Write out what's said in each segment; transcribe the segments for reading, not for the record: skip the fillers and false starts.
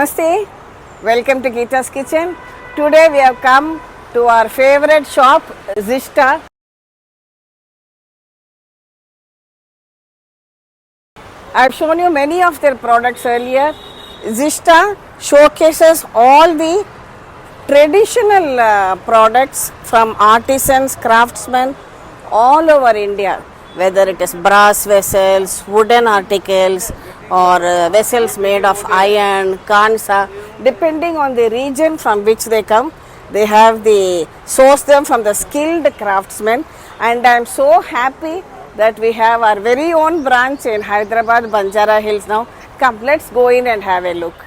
Namaste, welcome to Gita's Kitchen. Today we have come to our favorite shop, Zishta. I have shown you many of their products earlier. Zishta showcases all the traditional products from artisans, craftsmen all over India, whether it is brass vessels, wooden articles, or vessels made of iron, kansa, depending on the region from which they come. They have source them from the skilled craftsmen, and I am so happy that we have our very own branch in Hyderabad, Banjara Hills now. Come, let's go in and have a look.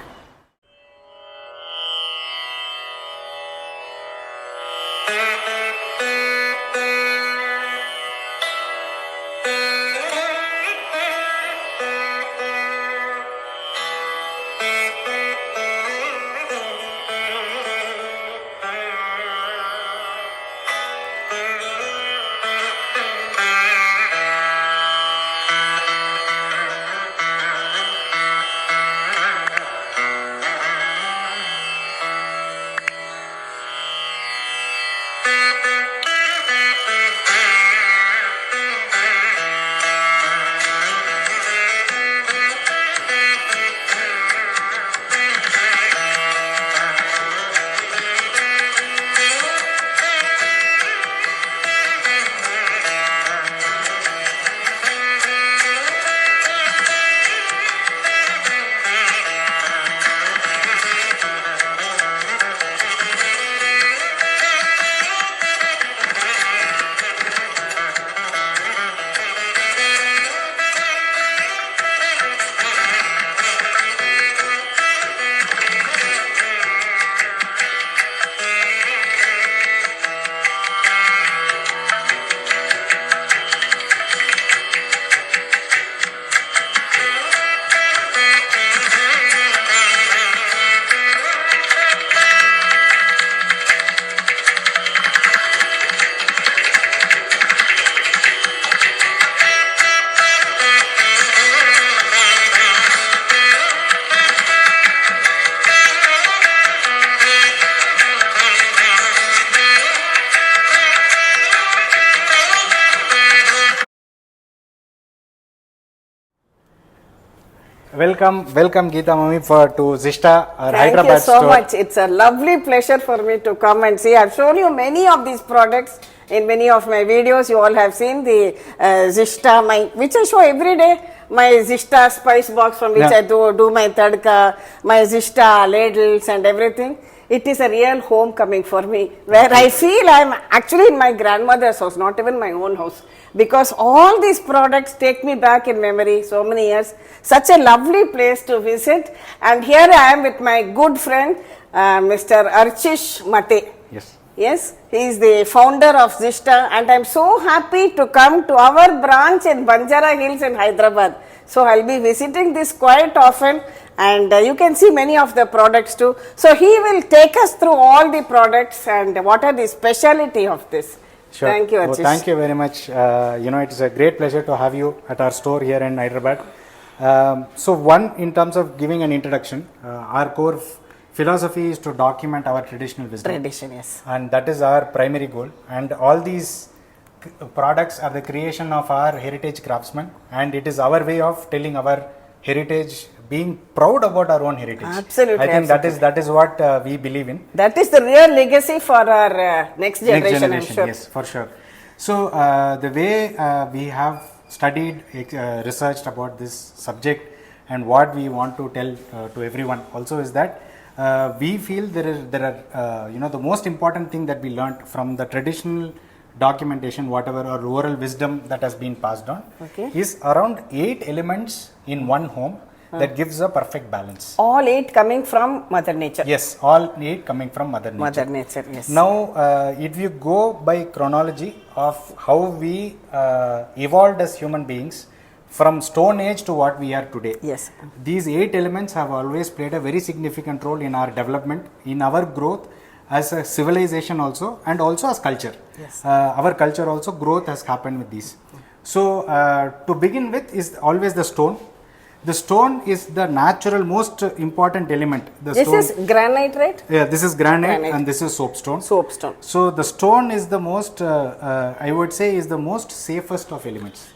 Welcome Geeta Mami to Zishta, our Hyderabad Thank you so store. much. It's a lovely pleasure for me to come and see. I've shown you many of these products in many of my videos. You all have seen the Zishta, which I show every day. My Zishta spice box from which I do my tadka, my Zishta ladles and everything. It is a real homecoming for me, where I feel I'm actually in my grandmother's house, not even my own house, because all these products take me back in memory so many years. Such a lovely place to visit, and here I am with my good friend Mr. Archis Mathe. Yes, he is the founder of Zishta, and I am so happy to come to our branch in Banjara Hills in Hyderabad. So I'll be visiting this quite often, and you can see many of the products too. So he will take us through all the products and what are the speciality of this. Sure. Thank you, Archis. Thank you very much. It is a great pleasure to have you at our store here in Hyderabad. In terms of giving an introduction, our core philosophy is to document our traditional wisdom. Tradition, yes. And that is our primary goal. And all these products are the creation of our heritage craftsmen, and it is our way of telling our heritage, being proud about our own heritage. Absolutely. I think that is what we believe in. That is the real legacy for our next generation, I'm sure. Yes, for sure. So the way we have studied, researched about this subject, and what we want to tell to everyone also is that we feel there are the most important thing that we learned from the traditional documentation, whatever or oral wisdom that has been passed on, is around 8 elements in one home that gives a perfect balance. All 8 coming from Mother Nature. Yes, all 8 coming from Mother Nature. Mother Nature, yes. Now, if you go by chronology of how we evolved as human beings from Stone Age to what we are today, yes, these 8 elements have always played a very significant role in our development, in our growth as a civilization also, and also as culture. Yes. Our culture also, growth has happened with these. So, to begin with is always the stone. The stone is the natural most important element. The This stone, is granite, right? yeah, this is granite, Granite. and this is soapstone. Soapstone. So the stone is the most, I would say, is the most safest of elements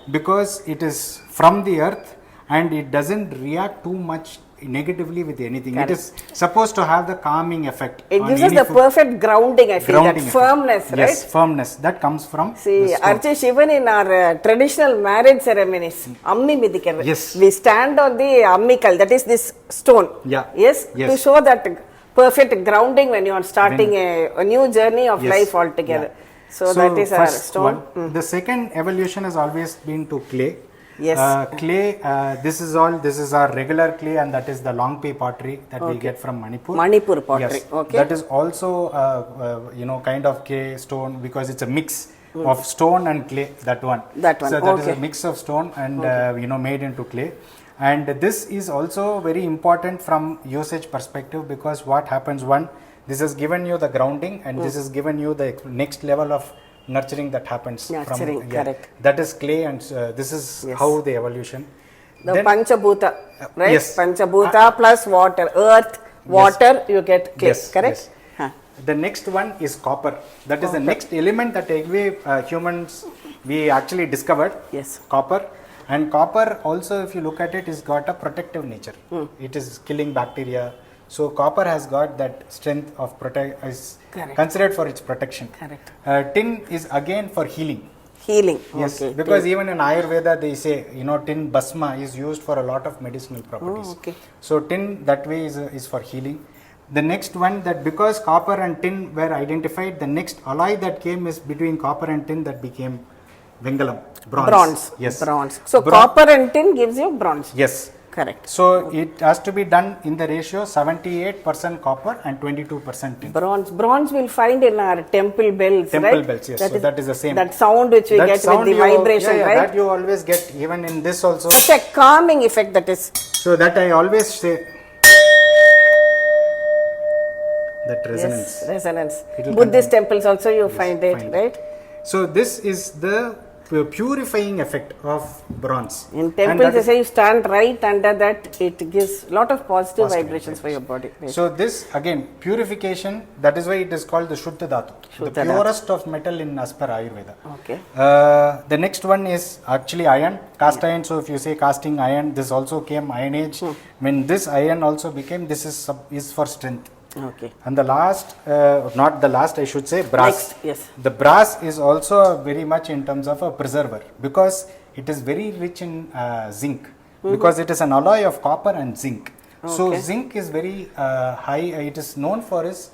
because it is from the earth and it doesn't react too much negatively with anything. Correct. It is supposed to have the calming effect. It on gives us any the food. perfect grounding, I feel, Grounding that effect. firmness, right? Yes, firmness. That comes from See, the stone. Archis, even in our traditional marriage ceremonies, Ammi Midikar, Yes. we stand on the Ammikal, that is this stone. Yeah. Yes, Yes. to show that perfect grounding when you are starting a new journey of Yes. life altogether. Yeah. So that is our first stone. one. The second evolution has always been to clay. Yes. Clay, this is our regular clay, and that is the long pay pottery that we get from Manipur. Manipur pottery, Yes. okay. That is also, kind of clay stone because it's a mix of stone and clay, that one. That one, So that is okay. a mix of stone and, made into clay. And this is also very important from usage perspective because what happens, one, this has given you the grounding and this has given you the next level of nurturing that happens. Nurturing, correct. That is clay and this is Yes. how the evolution. The Then- Panchabhuta, right? yes. Panchabhuta plus water, earth, water, you get clay, Yes, correct? yes. Huh. The next one is copper. That is the next element that every humans we actually discovered. Yes. Copper. And copper also, if you look at it, is got a protective nature. It is killing bacteria. So copper has got that strength of is Correct. considered for its protection. Correct. Tin is again for healing. Healing. Yes, Okay. because even in Ayurveda they say, tin bhasma is used for a lot of medicinal properties. Oh, okay. So tin that way is for healing. The next one, that because copper and tin were identified, the next alloy that came is between copper and tin that became Vengalam, bronze. Yes. Bronze. So Bron- copper and tin gives you bronze. Yes. Correct. So it has to be done in the ratio 78% copper and 22% tin. Bronze we'll find in our temple bells, Temple right? bells, yes. So that is the same. That sound which we That get with sound the vibration, yeah, right? that you always get even in this also. Such a calming effect that is. So that I always say that resonance. Yes, resonance. It'll Buddhist continue. temples also you find it, find it. right? So this is the purifying effect of bronze. In And temples that they is- say you stand right under that, it gives lot of positive vibrations for your body. Right? So this again purification, that is why it is called the Shuddha Dhatu, the Shuddha Dhatu. purest of metal in as per Ayurveda. Okay. The next one is actually iron, cast iron. So if you say casting iron, this also came Iron Age. When this iron also became, this is for strength. Okay. And the last, not the last, I should say, brass. Next, yes. The brass is also very much in terms of a preserver because it is very rich in zinc because it is an alloy of copper and zinc. So Okay. zinc is very high. It is known for its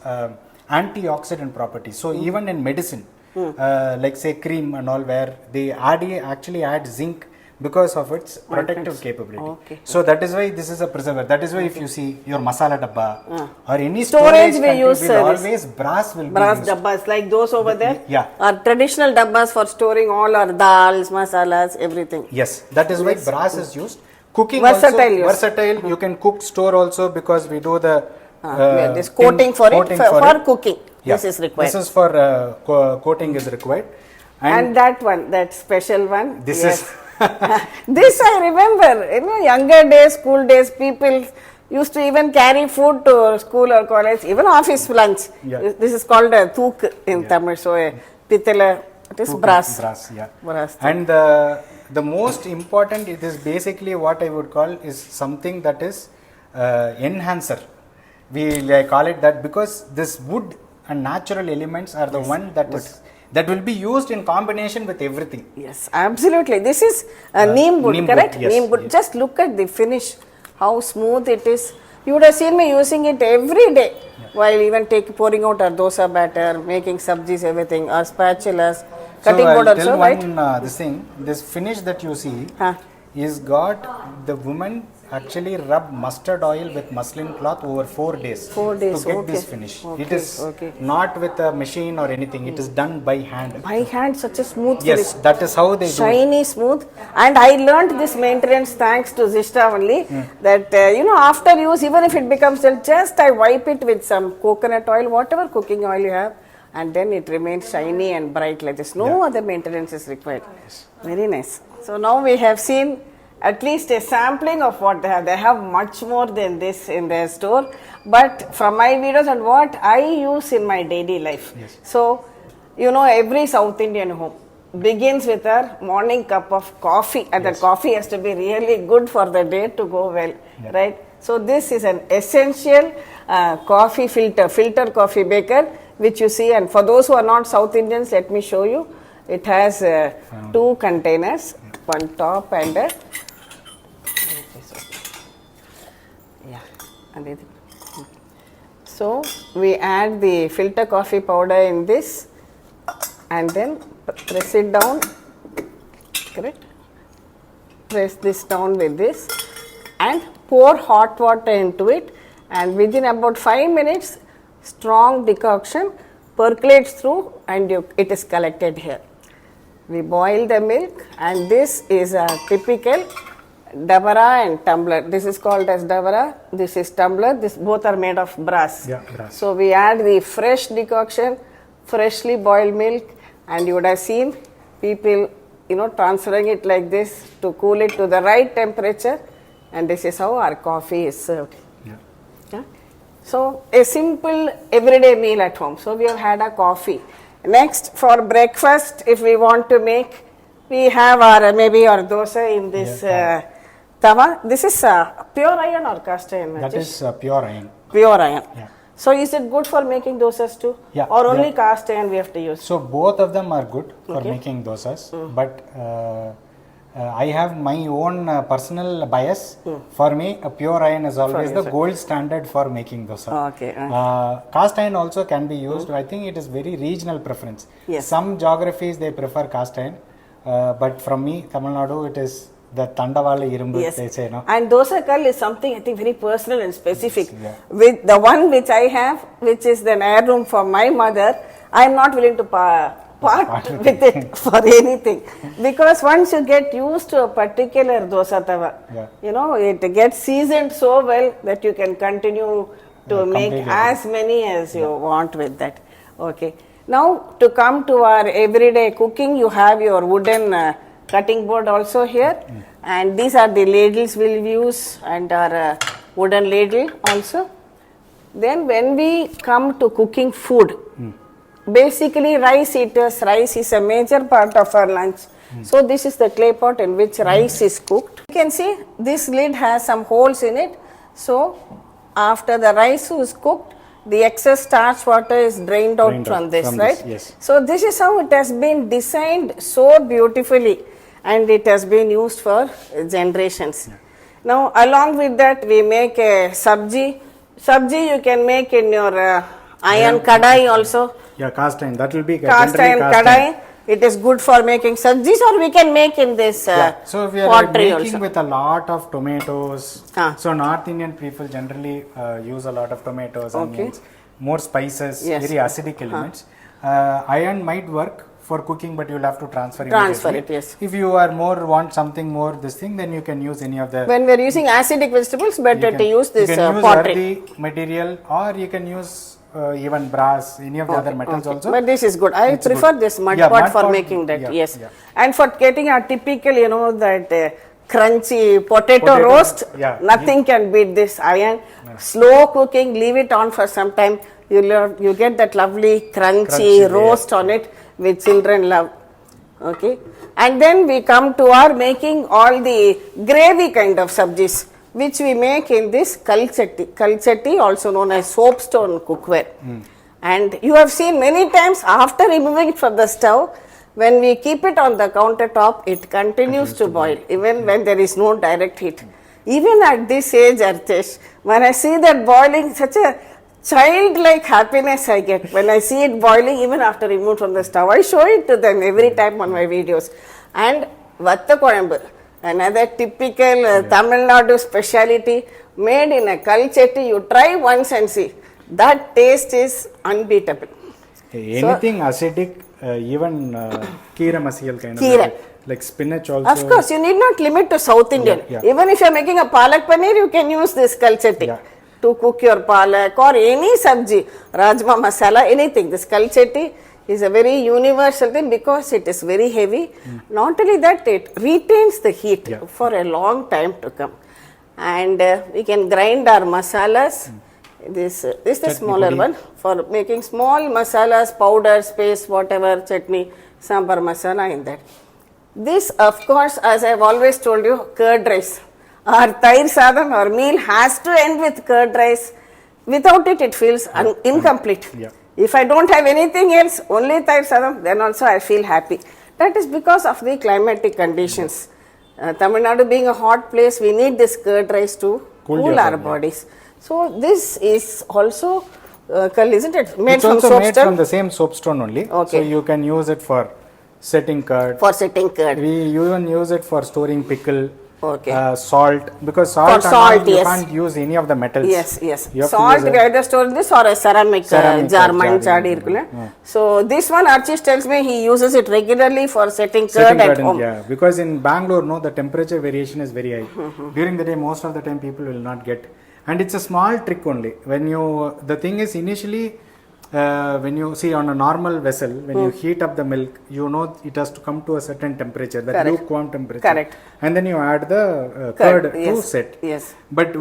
antioxidant properties. So even in medicine, like say cream and all, where they actually add zinc because of its protective capability. Okay. So that is why this is a preserver. That is why if you see your masala dabba or any Storage we country use, will this always brass will Brass be used. dabbas like those over there. Yeah. Are traditional dabbas for storing all our dals, masalas, everything. Yes, that is why brass is used. Cooking Versatile also use. versatile. You can cook, store also because we do the This coating for it for cooking. Yeah. This is required. This is for coating is required. And that one, that special one. This yes. is This I remember, younger days, school days, people used to even carry food to school or college, even office lunch. Yeah. This is called a thuk in Tamil, so a pitala, it is brass. Brass, yeah. Brass. And the most important, it is basically what I would call is something that is enhancer. I call it that because this wood and natural elements are the one that will be used in combination with everything. Yes, absolutely. This is neem wood, neem correct? wood, yes, Neem wood. yes. Just look at the finish, how smooth it is. You would have seen me using it every day while even pouring out our dosa batter, making sabjis, everything, our spatulas, cutting so board I'll also, tell right? one this finish that you see Huh. is got the woman actually rub mustard oil with muslin cloth over 4 days. 4 days, to get okay. this finish. Okay, It is okay. not with a machine or anything. It is done by hand. By hand, such a smooth Yes, finish. that is how they do it. Shiny, smooth. And I learned this maintenance thanks to Zishta only. That, after use, even if it becomes dull, just I wipe it with some coconut oil, whatever cooking oil you have. And then it remains shiny and bright like this. No other maintenance is required. Very nice. So now we have seen at least a sampling of what they have. They have much more than this in their store. But from my videos and what I use in my daily life. Yes. So, you know, every South Indian home begins with a morning cup of coffee, and that coffee has to be really good for the day to go well, right? So this is an essential coffee filter coffee maker, which you see. And for those who are not South Indians, let me show you. It has 2 containers, one top and a so we add the filter coffee powder in this, and then press it down, correct? Press this down with this and pour hot water into it, and within about 5 minutes strong decoction percolates through and it is collected here. We boil the milk, and this is a typical dabara and tumbler. This is called as dabara, this is tumbler, this both are made of brass. Yeah, brass. So we add the fresh decoction, freshly boiled milk, and you would have seen people, you know, transferring it like this to cool it to the right temperature, and this is how our coffee is served. Yeah. So a simple everyday meal at home. So we have had a coffee. Next, for breakfast, if we want to make, we have our maybe our dosa in this tawa. This is pure iron or cast iron? That is pure iron. Pure iron. Yeah. So is it good for making dosas too? Yeah. Or only cast iron we have to use? So both of them are good for making dosas, but I have my own personal bias. For me, a pure iron is always the gold standard for making dosa. Okay. Cast iron also can be used. I think it is very regional preference. Yes. Some geographies they prefer cast iron, but from me, Tamil Nadu, it is the Tandavala Irumbu, they say. No? And dosa kal is something I think very personal and specific. With the one which I have, which is the heirloom for my mother, I am not willing to part with it for anything, because once you get used to a particular dosa tawa, you know, it gets seasoned so well that you can continue to make as many as you want with that. Okay. Now to come to our everyday cooking, you have your wooden cutting board also here, and these are the ladles we'll use, and our wooden ladle also. Then when we come to cooking food, basically rice eaters, rice is a major part of our lunch. So this is the clay pot in which rice is cooked. You can see this lid has some holes in it. So after the rice is cooked, the excess starch water is drained out from this, right? Yes. So this is how it has been designed so beautifully, and it has been used for generations. Now along with that, we make a sabji. Sabji you can make in your iron kadai also. Yeah, cast iron. That will be cast iron kadai. It is good for making sabjis, or we can make in this so if we are pottery making also. with a lot of tomatoes, so North Indian people generally use a lot of tomatoes, onions, more spices, very acidic elements. Iron might work for cooking, but you will have to transfer it. Yes. If you are want something more this thing, then you can use any of the. When we are using acidic vegetables, better to use this you can use pottery earthy material, or you can use even brass, any of the other metals also. But this is good. I prefer this mud pot for making that. Yes. And for getting a typical, you know, that crunchy potato roast, nothing can beat this iron. Slow cooking, leave it on for some time. You get that lovely crunchy roast on it, which children love. Okay. And then we come to our making all the gravy kind of sabjis, which we make in this kalchatti, also known as soapstone cookware. And you have seen many times after removing it from the stove, when we keep it on the countertop, it continues to boil, even when there is no direct heat. Even at this age, Archis, when I see that boiling, such a childlike happiness I get when I see it boiling even after removed from the stove. I show it to them every time on my videos. And vatta kolambu, another typical Tamil Nadu speciality, made in a kalchatti. You try once and see. That taste is unbeatable. Anything acidic, even keera masiyal kind of like spinach also. Of course, you need not limit to South Indian. Even if you are making a palak paneer, you can use this kalchatti to cook your palak or any sabji, rajma masala, anything. This kalchatti is a very universal thing because it is very heavy. Not only that, it retains the heat for a long time to come. And we can grind our masalas. This is the smaller one for making small masalas, powders, paste, whatever, chutney, sambar masala in that. This, of course, as I have always told you, curd rice. Our tair sadam, our meal has to end with curd rice. Without it, it feels incomplete. If I don't have anything else, only tair sadam, then also I feel happy. That is because of the climatic conditions. Tamil Nadu being a hot place, we need this curd rice to cool our bodies. So this is also, isn't it? Made it's from also soapstone? Made from the same soapstone only. Okay. So you can use it for setting curd. For setting curd. We even use it for storing pickle. Okay. Salt, because salt, salt, you can't use any of the metals. Yes. Salt, you either store this or a ceramic jar. So this one, Archis tells me he uses it regularly for setting curd at home. Yeah, because in Bangalore, the temperature variation is very high. During the day, most of the time people will not get. And it's a small trick only. The thing is initially, when you see on a normal vessel, when you heat up the milk, you know it has to come to a certain temperature, that lukewarm temperature. Correct. And then you add the curd to set. Yes. But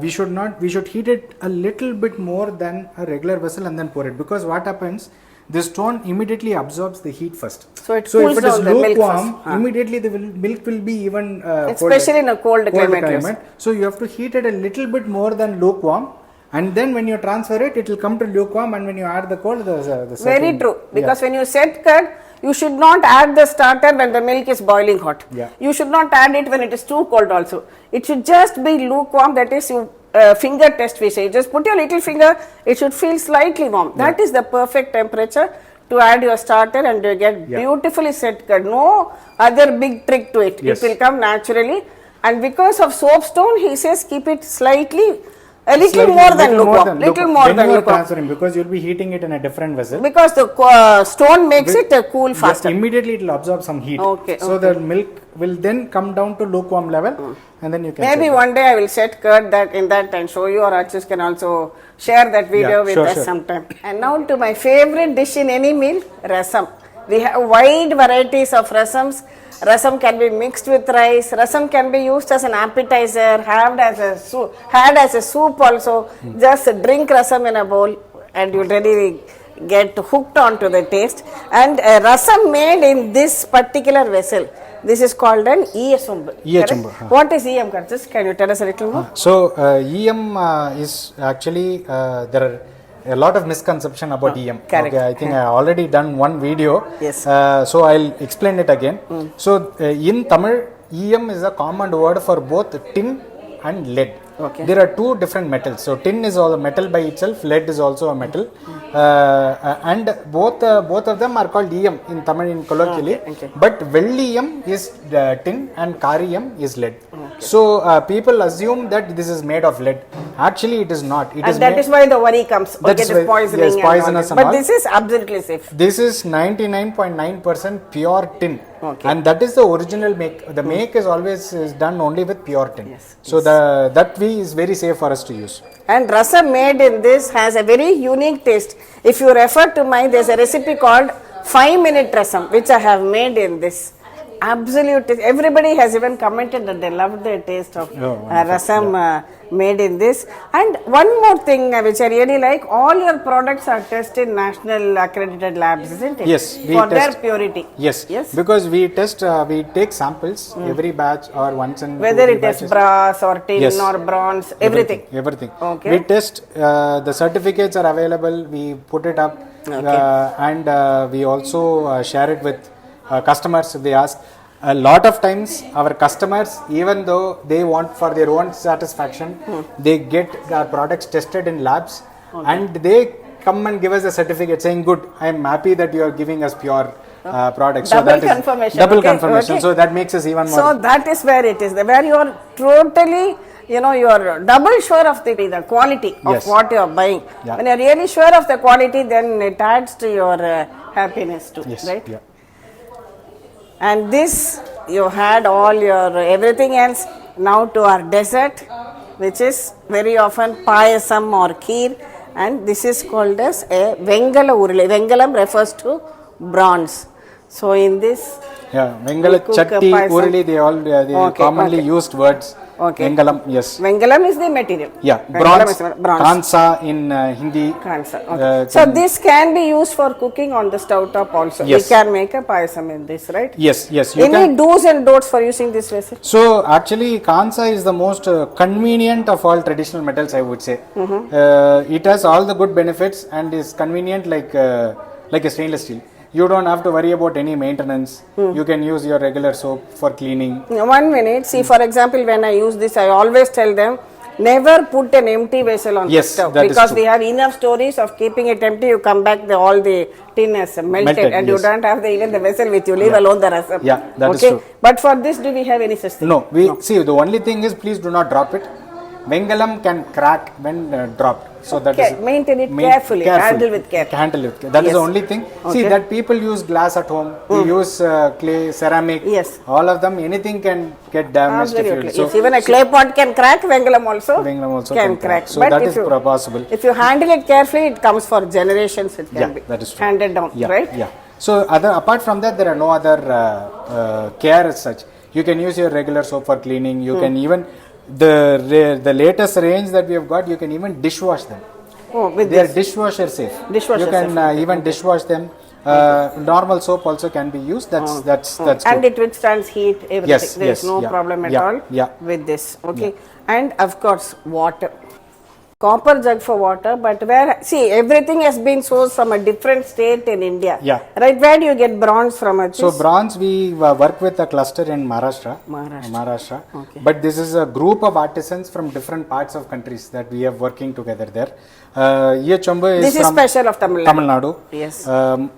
we should heat it a little bit more than a regular vessel and then pour it. Because what happens, the stone immediately absorbs the heat first. So if it is lukewarm, immediately the milk will be even especially in a cold climate. So you have to heat it a little bit more than lukewarm. And then when you transfer it, it will come to lukewarm, and when you add the cold, the very true. Because when you set curd, you should not add the starter when the milk is boiling hot. You should not add it when it is too cold also. It should just be lukewarm, that is you finger test we say. Just put your little finger, it should feel slightly warm. That is the perfect temperature to add your starter, and you get beautifully set curd. No other big trick to it. It will come naturally. And because of soapstone, he says keep it slightly a little more than lukewarm. Because you'll be heating it in a different vessel. Because the stone makes it cool faster. Immediately it will absorb some heat. So the milk will then come down to lukewarm level, and then you can. Maybe one day I will set curd in that and show you, or Archis can also share that video with us sometime. And now to my favorite dish in any meal, rasam. We have wide varieties of rasams. Rasam can be mixed with rice. Rasam can be used as an appetizer, had as a soup also. Just drink rasam in a bowl and you'll really get hooked onto the taste. And rasam made in this particular vessel. This is called an ESumbu. What is EM? Can you tell us a little more? So EM is actually there are a lot of misconception about EM. Correct. Okay, I think I already done one video. Yes. So I'll explain it again. So in Tamil, EM is a common word for both tin and lead. Okay. There are two different metals. So tin is all a metal by itself, lead is also a metal, and both of them are called EM in Tamil in colloquially. But Velliyam is tin and Kariyam is lead. So people assume that this is made of lead. Actually, it is not. That is why the worry comes. It is poisoning. Yes, poisonous and all. But this is absolutely safe. This is 99.9% pure tin. And that is the original make. The make is always done only with pure tin. So that way is very safe for us to use. And rasam made in this has a very unique taste. If you refer to there's a recipe called 5-minute rasam, which I have made in this. Absolute taste. Everybody has even commented that they loved the taste of rasam made in this. And one more thing which I really like, all your products are tested in national accredited labs, isn't it? Yes. For their purity. Yes. Because we test, we take samples every batch or once in whether it is brass or tin or bronze, everything. We test, the certificates are available, we put it up and we also share it with customers if they ask. A lot of times our customers, even though they want for their own satisfaction, they get our products tested in labs and they come and give us a certificate saying, good, I am happy that you are giving us pure products. Double confirmation. Confirmation. So that makes us even more. So that is where it is, where you are totally, you are double sure of the quality of what you are buying. When you are really sure of the quality, then it adds to your happiness too, right? And this, you had all your everything else. Now to our dessert, which is very often payasam or kheer. and this is called as a Vengala urle. Vengalam refers to bronze. So in this, yeah, Vengal, chatti, urli, they all they commonly used words. Okay. Vengalam, yes. Vengalam is the material. Yeah, bronze. Kansa in Hindi. Kansa. Okay. So this can be used for cooking on the stove top also. Yes. We can make a payasam in this, right? Yes, yes. Any do's and don'ts for using this vessel? So actually, Kansa is the most convenient of all traditional metals, I would say. It has all the good benefits and is convenient like a stainless steel. You don't have to worry about any maintenance. You can use your regular soap for cleaning. 1 minute. See, for example, when I use this, I always tell them, never put an empty vessel on the stove. Because we have enough stories of keeping it empty. You come back, all the tin is melted and you don't have even the vessel with you, leave alone the rasam. Yeah, that is true. But for this, do we have any such thing? No. See, the only thing is, please do not drop it. Vengalam can crack when dropped. So that is maintain it carefully. Handle with care. That is the only thing. See, that people use glass at home. We use clay, ceramic. Yes. All of them, anything can get damaged. If even a clay pot can crack, Vengalam also can crack. So but that is possible. If you handle it carefully, it comes for generations. It can be handed down, right? Yeah. So apart from that, there are no other care as such. You can use your regular soap for cleaning. You can even the latest range that we have got, you can even dishwash them. They are dishwasher safe. You can even dishwash them. Normal soap also can be used. That's good. And it withstands heat, everything. Yes, there is no problem at all with this. Okay. And of course, water. Copper jug for water, but everything has been sourced from a different state in India. Yeah. Right, where do you get bronze from? Archis? So bronze, we work with a cluster in Maharashtra. Okay. But this is a group of artisans from different parts of countries that we are working together there. This is special of Tamil Nadu. Yes.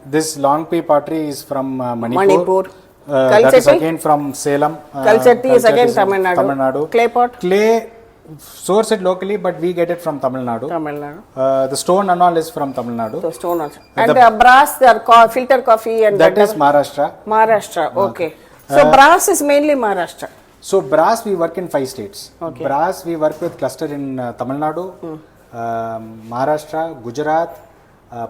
This long pea pottery is from Manipur. That is again from Salem. Kalchatti is again Tamil Nadu. Clay pot? Clay, source it locally, but we get it from Tamil Nadu. The stone and all is from Tamil Nadu. The stone also. And the brass, the filter coffee and that is Maharashtra. Okay. So brass is mainly Maharashtra. So brass we work in 5 states. Okay. Brass we work with cluster in Tamil Nadu, Maharashtra, Gujarat,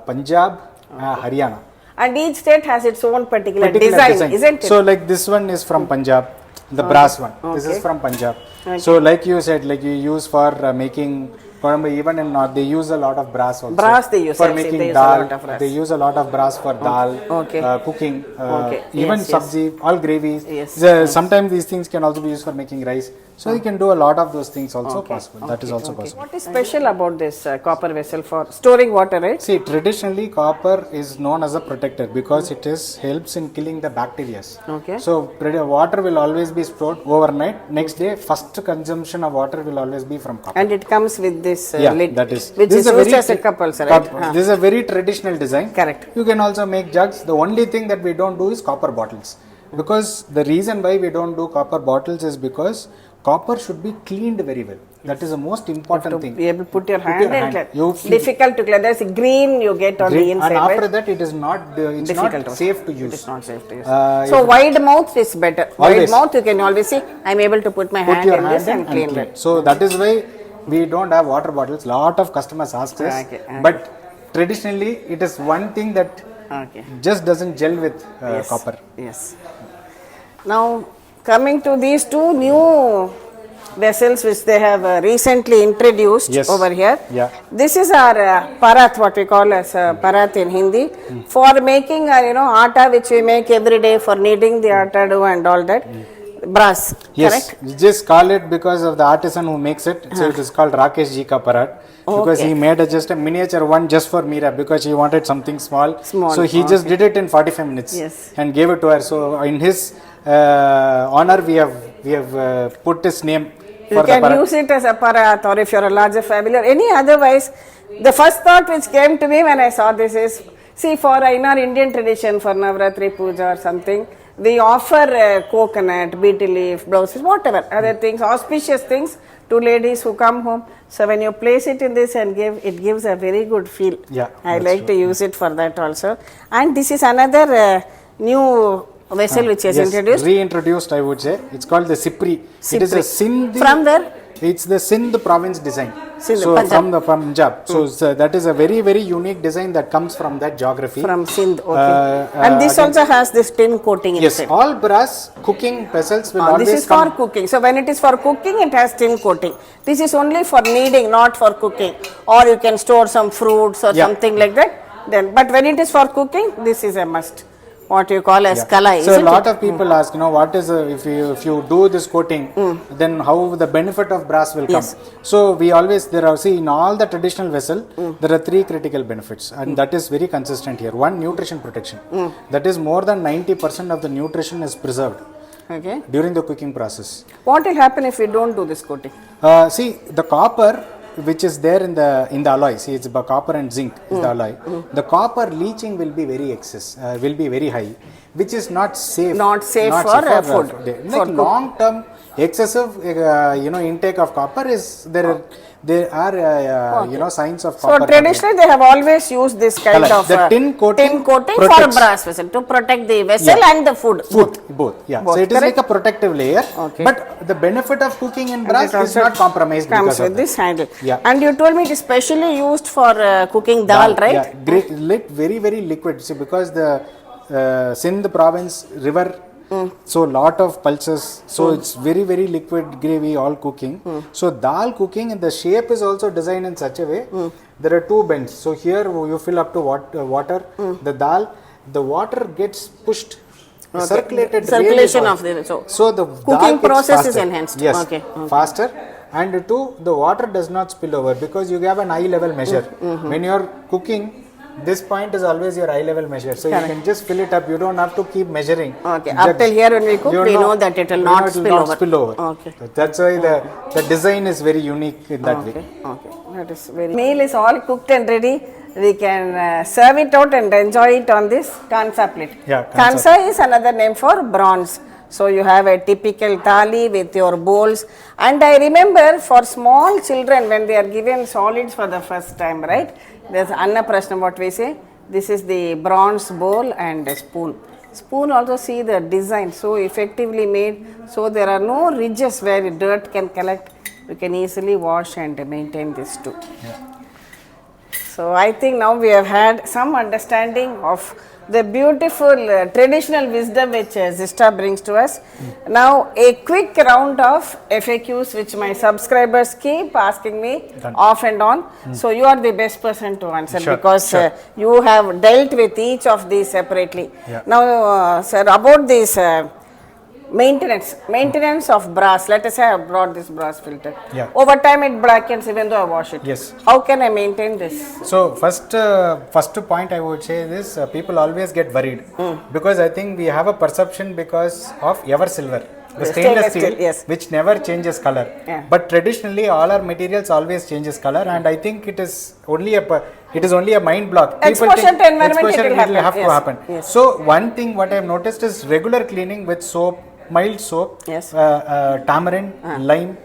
Punjab, Haryana. And each state has its own particular design, isn't it? So like this one is from Punjab. The brass one. This is from Punjab. So like you said, like you use for making, even in North, they use a lot of brass also. Brass they use for making dal. They use a lot of brass for dal, cooking, even sabzi, all gravies. Sometimes these things can also be used for making rice. So you can do a lot of those things also possible. That is also possible. What is special about this copper vessel for storing water, right? See, traditionally copper is known as a protector because it helps in killing the bacteria. Okay. So water will always be stored overnight. Next day, first consumption of water will always be from copper. And it comes with this lid, that is. Which is used as a cup also, right? This is a very traditional design. Correct. You can also make jugs. The only thing that we don't do is copper bottles. Because the reason why we don't do copper bottles is because copper should be cleaned very well. That is the most important thing. Be able to put your hand and difficult to clean. There's a green you get on the inside. And after that, it is not safe to use. It is not safe to use. So wide mouth is better. Wide mouth, you can always see. I'm able to put my hand in this and clean it. So that is why we don't have water bottles. Lot of customers ask us. But traditionally, it is one thing that just doesn't gel with copper. Yes. Now, coming to these two new vessels which they have recently introduced over here. This is our parat, what we call as parat in Hindi, for making atta which we make every day for kneading the atta dough and all that. Brass, correct? You just call it because of the artisan who makes it. So it is called Rakesh Ji ka parat. Because he made just a miniature one just for Meera because he wanted something small. So he just did it in 45 minutes and gave it to her. So in his honor, we have put his name. You can use it as a parat, or if you're a larger family or any otherwise. The first thought which came to me when I saw this is, see, in our Indian tradition for Navratri Puja or something, we offer coconut, betel leaf, blouses, whatever, other things, auspicious things to ladies who come home. So when you place it in this and it gives a very good feel. I like to use it for that also. And this is another new vessel which is introduced. Reintroduced, I would say. It's called the Sipri. It is a Sindhi. From where? It's the Sindh province design. Sindh, so Punjab. from the Punjab. So that is a very, very unique design that comes from that geography. From Sindh, okay. And this again, also has this tin coating yes, inside. all brass cooking vessels will always This is come. for cooking. So when it is for cooking, it has tin coating. This is only for kneading, not for cooking. Or you can store some fruits or something like that. Then, but when it is for cooking, this is a must. What you call as kalai. So a lot of people ask, what is if you do this coating, then how the benefit of brass will come. So we always in all the traditional vessel there are 3 critical benefits, and that is very consistent here. One, nutrition protection. That is more than 90% of the nutrition is preserved. Okay. During the cooking process. What will happen if we don't do this coating? See, the copper which is there in the alloy, see, it's about copper and zinc is the alloy. The copper leaching will be very will be very high, which is not safe. Not safe for food. Like long term excessive intake of copper is there are signs of copper. So traditionally they have always used this kind of the tin coating for brass vessel to protect the vessel and the food. Both. So it is like a protective layer. But the benefit of cooking in brass is not compromised comes because with of this handle. Yeah. And you told me it is specially used for cooking dal, right? Yeah, great, very, very liquid. See, because the Sindh province river, so lot of pulses, so it's very, very liquid gravy, all cooking. So dal cooking, and the shape is also designed in such a way. There are 2 bends. So here you fill up to water. The dal, the water gets pushed. Circulation really of the so the cooking process is enhanced. Yes, faster. And 2, the water does not spill over because you have an eye level measure. When you are cooking, this point is always your eye level measure. So you can just fill it up. You don't have to keep measuring. Okay. Up till here when we cook, we know that it will not spill over. Okay. So that's why the design is very unique in that way. Okay. That is very. Meal is all cooked and ready. We can serve it out and enjoy it on this kansa plate. Yeah, kansa is another name for bronze. So you have a typical thali with your bowls. And I remember for small children when they are given solids for the first time, right? There's Anna Prashnam, what we say. This is the bronze bowl and a spoon. Spoon also, see the design so effectively made. So there are no ridges where dirt can collect. You can easily wash and maintain this too. Yeah. So I think now we have had some understanding of the beautiful traditional wisdom which Zishta brings to us. Now a quick round of FAQs which my subscribers keep asking me off and on. So you are the best person to answer because you have dealt with each of these separately. Now sir, about this maintenance of brass. Let us say I have brought this brass filter. Over time it blackens even though I wash it. Yes. How can I maintain this? So first point I would say is people always get worried because I think we have a perception because of ever silver. The stainless steel, which never changes color. But traditionally, all our materials always changes color, and I think it is only a mind block. Exposure to environment, it will have to happen. Yes. So one thing what I have noticed is regular cleaning with soap, mild soap, tamarind, lime,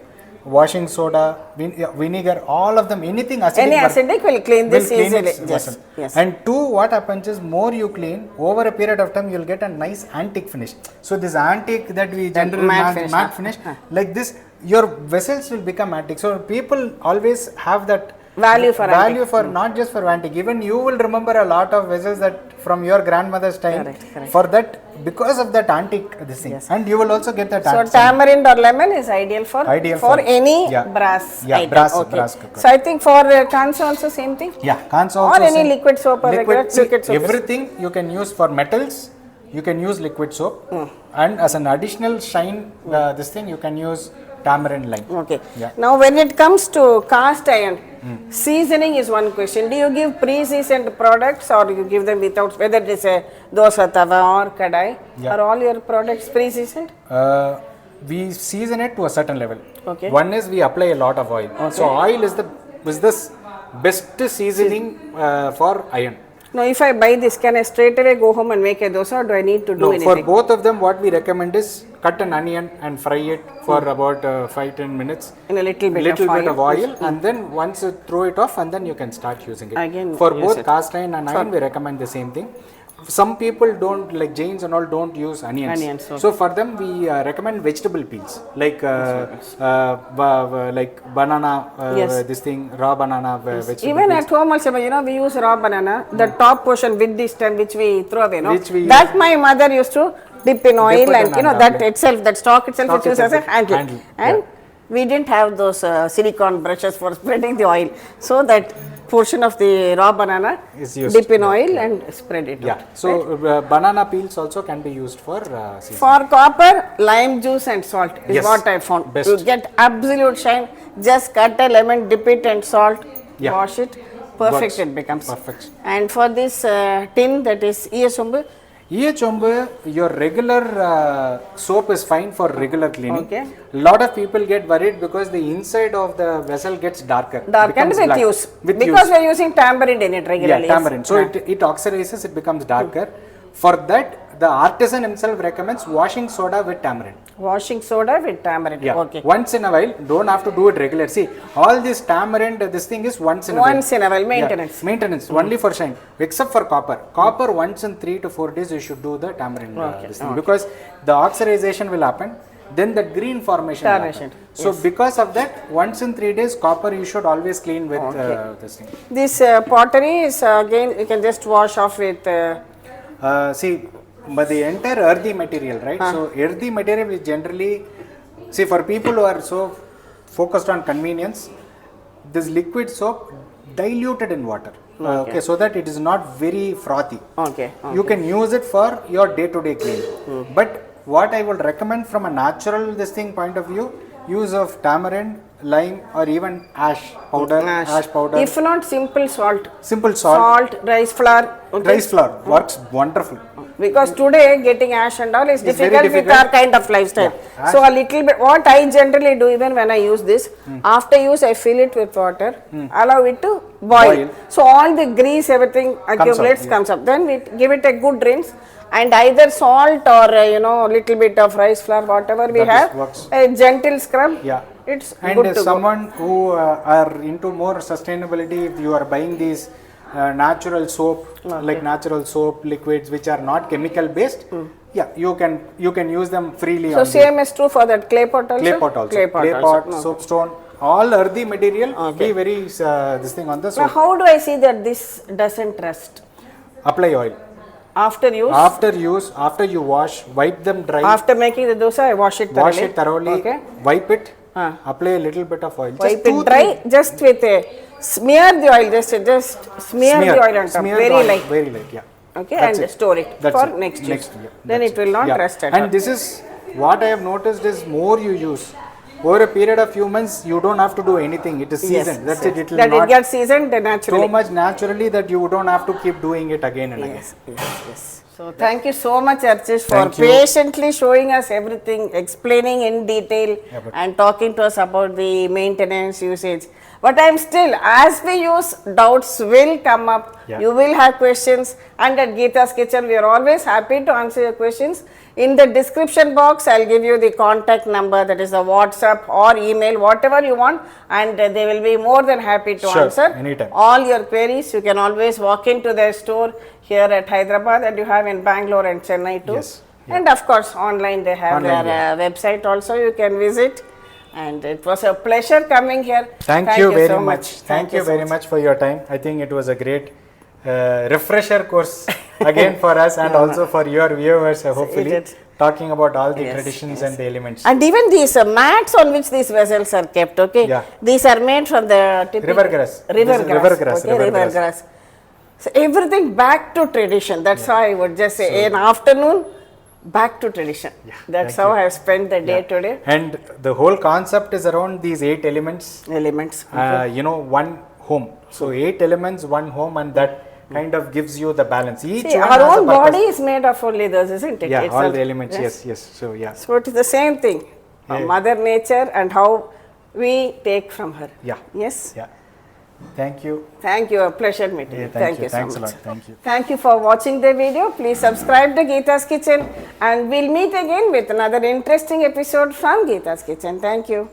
washing soda, vinegar, all of them, anything acidic. Any acidic will clean this easily. Yes. And 2, what happens is more you clean, over a period of time you will get a nice antique finish. So this antique that we generally matte finish, like this, your vessels will become antique. So people always have that value for not just for antique. Even you will remember a lot of vessels that from your grandmother's time. Correct. For that, because of that antique this thing, and you will also get that. So tamarind or lemon is ideal for any brass item. Brass cooker. So I think for kansa also same thing. Kansa also or any liquid soap or liquid soap. Everything you can use for metals. You can use liquid soap, and as an additional shine, this thing you can use tamarind lime. Now when it comes to cast iron, seasoning is one question. Do you give pre-seasoned products or you give them without, whether it is a dosa tawa or kadai? Are all your products pre-seasoned? We season it to a certain level. One is we apply a lot of oil. So oil is the best seasoning for iron. Now if I buy this, can I straight away go home and make a dosa, or do I need to do anything? For both of them, what we recommend is cut an onion and fry it for about 5-10 minutes in a little bit of oil, and then once you throw it off, and then you can start using it. For both cast iron and iron, we recommend the same thing. some people don't, like Jains and all, don't use onions. Onions, okay. So for them we recommend vegetable peels, like like banana, Yes. this thing, raw banana, vegetable Even peels. at home also, we use raw banana. The top portion with this stem which we throw away, no? Which we that my mother used to dip in oil, it and and that apply. itself, that stock itself, Stock is used as a itself, handle. handle, And yeah. we didn't have those silicone brushes for spreading the oil. So that portion of the raw banana Is used, dip in yeah, oil and spread it. Yeah. out. So banana peels also can be used for seasoning. For copper, lime juice and salt is Yes, what I found. best. You get absolute shine. Just cut a lemon, dip it in salt, Yeah. wash it. Perfect Works. it becomes. Perfect. And for this tin, that is ESOMB, Chombu, your regular soap is fine for regular cleaning. Okay. Lot of people get worried because the inside of the vessel gets darker. dark and becomes with black. use. With Because use. we are using tamarind in it regularly. Yeah, tamarind. So yes. it oxidizes, it becomes darker. For that, the artisan himself recommends washing soda with tamarind. Washing soda with tamarind. Yeah. Okay. Once in a while, don't have to do it regular. See, all this tamarind, this thing is once in a while. Once in a while, maintenance. Yeah, maintenance, only for shine, except for copper. Copper, once in 3 to 4 days, you should do the tamarind this thing, because the oxidization will happen, then the green formation will happen. Tarnishing, So because of that, once in 3 days, copper you should always clean with this thing. This pottery is again, you can just wash off with. See, but the entire earthy material, right? So earthy material is generally, see, for people who are so focused on convenience, this liquid soap diluted in water. Okay, so that it is not very frothy. Okay. You can use it for your day-to-day cleaning. But what I would recommend from a natural this thing point of view, use of tamarind, lime, or even ash powder. Ash powder. If not, simple salt. Simple salt. Salt, rice flour. Okay. Rice flour works wonderful. Because today getting ash and all is It's very difficult with difficult. our kind of lifestyle. Yeah. So a little bit, what I generally do even when I use this, after use I fill it with water, allow it to boil. So all the grease, everything accumulates, comes up. Then we give it a good rinse, and either salt or little bit of rice flour, whatever we have, works. a gentle scrub. Yeah. It's And good to someone who are into more sustainability, if you are buying these natural soap, like natural soap liquids which are not chemical based, yeah, you can use them freely. So on same is true for that clay pot also? clay pot also. Clay pot also. Soapstone, all earthy material. Be very this thing on the Now soap. how do I see that this doesn't rust? Apply oil. After use? After use, after you wash, wipe them dry. After making the dosa, I wash it thoroughly. Wash it thoroughly. Okay. Wipe it. Apply a little bit of oil. Wipe Just it dry, just with a smear the oil, just smear the oil on top, Smear very the oil, light. Very light, yeah. Okay, That's and it. store it That's for it. next use. Yeah, Then that's it will not Yeah. rust at all. And this is what I have noticed is more you use, over a period of few months, you don't have to do anything. It is seasoned. That's it. It will That not it gets seasoned naturally. so much naturally that you don't have to keep doing it again and again. Yes. So thank you so much, Archis, for Thank you. patiently showing us everything, explaining in detail, but- and talking to us about the maintenance usage. But I am still, as we use, doubts will come up. Yeah. You will have questions, and at Gita's Kitchen, we are always happy to answer your questions. In the description box, I'll give you the contact number, that is the WhatsApp or email, whatever you want, and they will be more than happy to Sure, answer anytime. all your queries. You can always walk into their store here at Hyderabad, and you have in Bangalore and Chennai too. Yes, yeah. And of course, online they have Online, their website also, you can visit. And it was a pleasure coming here. Thank you very so much. Thank you so very much for your time. I think it was a great refresher course again for us and also for your viewers, hopefully, did. talking about all the Yes, traditions and the elements. And even these mats on which these vessels are kept, okay? Yeah. These are made from the typical River grass. River This is grass. river grass, Okay, river river grass. grass. So everything back to tradition. That's how I would just say. In afternoon, back to tradition. That's how I have spent the day today. And the whole concept is around these 8 elements. Elements. One home. So 8 elements, one home, and that kind of gives you the balance. Each See, one our has a own purpose. body is made of only those, isn't it? Yeah, It's all the elements. Yes. So So it is the same thing. Mother Nature and how we take from her. Yeah. Yes. Yeah. Thank you. Thank you. A pleasure meeting you. Thank you. so Thanks a much. lot. Thank you. Thank you for watching the video. Please subscribe to Gita's Kitchen, and we'll meet again with another interesting episode from Gita's Kitchen. Thank you.